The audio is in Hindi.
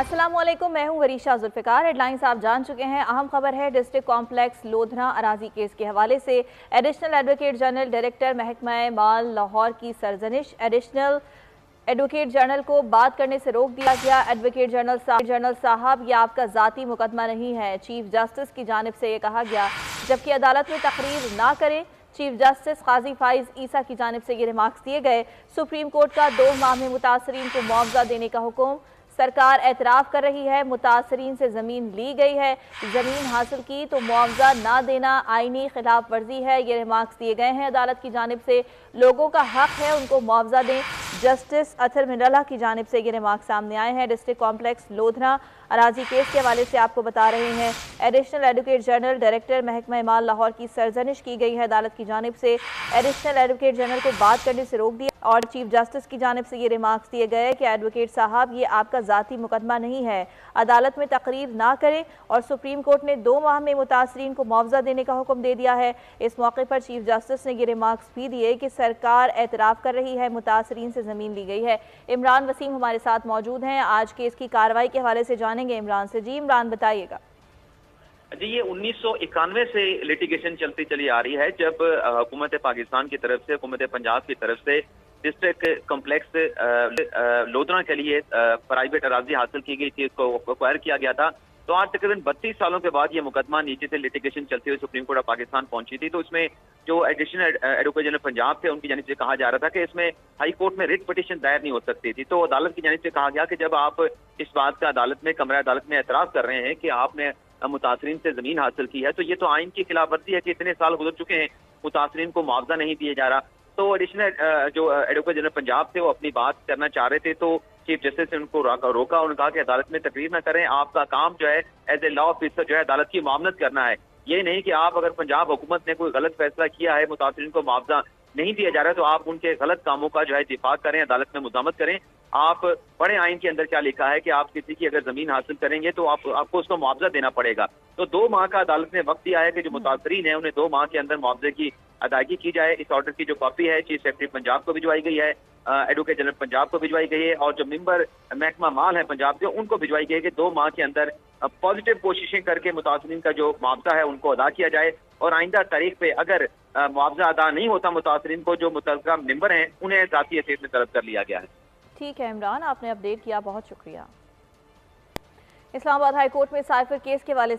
अस्सलामुअलैकुम, मैं हूं वरीशा जुल्फिकार। हेडलाइंस आप जान चुके हैं। अहम खबर है डिस्ट्रिक्ट कॉम्प्लेक्स लोधना अराजी केस के हवाले से एडिशनल एडवोकेट जनरल डायरेक्टर महकमा माल लाहौर की सरजनिश। एडिशनल एडवोकेट जनरल को बात करने से रोक दिया गया। एडवोकेट जनरल साहब, ये आपका ज़ाती मुकदमा नहीं है, चीफ जस्टिस की जानिब से ये कहा गया, जबकि अदालत में तकरीर ना करें। चीफ जस्टिस काजी फाइज ईसा की जानिब से ये रिमार्क्स दिए गए। सुप्रीम कोर्ट का 2 माह में मुतासरीन को मुआवजा देने का हुक्म। सरकार एतराफ़ कर रही है मुतासरीन से ज़मीन ली गई है, ज़मीन हासिल की तो मुआवजा ना देना आईनी खिलाफ वर्जी है। ये रिमार्क्स दिए गए हैं अदालत की जानिब से। लोगों का हक है उनको मुआवजा दें। जस्टिस अथर मिनरला की जानिब से ये रिमार्क सामने आए हैं। डिस्ट्रिक्ट कॉम्प्लेक्स लोधना अराजी केस के हवाले से आपको बता रहे हैं। एडिशनल एडवोकेट जनरल डायरेक्टर महकमा माल लाहौर की सरजनिश की गई है अदालत की जानिब से। एडिशनल एडवोकेट जनरल को बात करने से रोक दिया और चीफ जस्टिस की जानिब से ये रिमार्क्स दिए गए कि एडवोकेट साहब, ये आपका ज़ाती मुकदमा नहीं है, अदालत में तकरीर ना करें। और सुप्रीम कोर्ट ने 2 माह में मुतासरीन को मुआवजा देने का हुक्म दे दिया है। इस मौके पर चीफ जस्टिस ने ये रिमार्क्स भी दिए कि सरकार एतराफ़ कर रही है मुतासरीन से ज़मीन ली गई है। इमरान वसीम हमारे साथ मौजूद हैं। आज केस की कार्रवाई के हवाले से जानेंगे इमरान से। जी इमरान, बताइएगा। जी, ये 1991 से लिटिगेशन चलती चली आ रही है, जब हुकूमत पाकिस्तान की तरफ से, हुकूमत पंजाब की तरफ से डिस्ट्रिक्ट कॉम्प्लेक्स लोधना के लिए प्राइवेट अराजी हासिल की गई थी, इसको एक्वायर किया गया था। तो आज तकरीबन 32 सालों के बाद ये मुकदमा नीचे से लिटिगेशन चलते हुए सुप्रीम कोर्ट ऑफ पाकिस्तान पहुंची थी। तो इसमें जो एडिशनल एडवोकेट जनरल पंजाब थे, उनकी जानिब से कहा जा रहा था कि इसमें हाई कोर्ट में रिट पिटीशन दायर नहीं हो सकती थी। तो अदालत की जानिब से कहा गया कि जब आप इस बात का अदालत में, कमरा अदालत में एतराफ़ कर रहे हैं कि आपने मुतासरीन से जमीन हासिल की है, तो ये तो आइन की खिलाफ वर्जी है कि इतने साल गुजर चुके हैं, मुतासरीन को मुआवजा नहीं दिया जा रहा। तो एडिशनल जो एडवोकेट जनरल पंजाब थे, वो अपनी बात करना चाह रहे थे, तो चीफ जस्टिस ने उनको रोका। उन्होंने कहा कि अदालत में तकरीर न करें, आपका काम जो है एज ए लॉ ऑफिसर जो है अदालत की मामलत करना है। ये नहीं कि आप, अगर पंजाब हुकूमत ने कोई गलत फैसला किया है, मुतासरीन को मुआवजा नहीं दिया जा रहा है, तो आप उनके गलत कामों का जो है दिफा करें, अदालत में मुज़ामत करें। आप बड़े आइन के अंदर क्या लिखा है कि आप किसी की अगर जमीन हासिल करेंगे तो आपको उसको मुआवजा देना पड़ेगा। तो 2 माह का अदालत ने वक्त दिया है कि जो मुतासरीन है उन्हें 2 माह के अंदर मुआवजे की अदायगी की जाए। इस ऑर्डर की जो कॉपी है चीफ सेक्रेटरी पंजाब को भिजवाई गई है, एडवोकेट जनरल पंजाब को भिजवाई गई है, और जो मेंबर महकमा माल है पंजाब के, उनको भिजवाई गई है कि 2 माह के अंदर पॉजिटिव कोशिशें करके मुतासरीन का जो मुआवजा है उनको अदा किया जाए। और आइंदा तारीख पे अगर मुआवजा अदा नहीं होता मुतासरीन को, जो मुतल्लिका मेंबर हैं उन्हें ज़ाती हैसियत में तलब कर लिया गया है। ठीक है इमरान, आपने अपडेट किया, बहुत शुक्रिया। इस्लामाबाद हाई कोर्ट में साइफर केस के वाले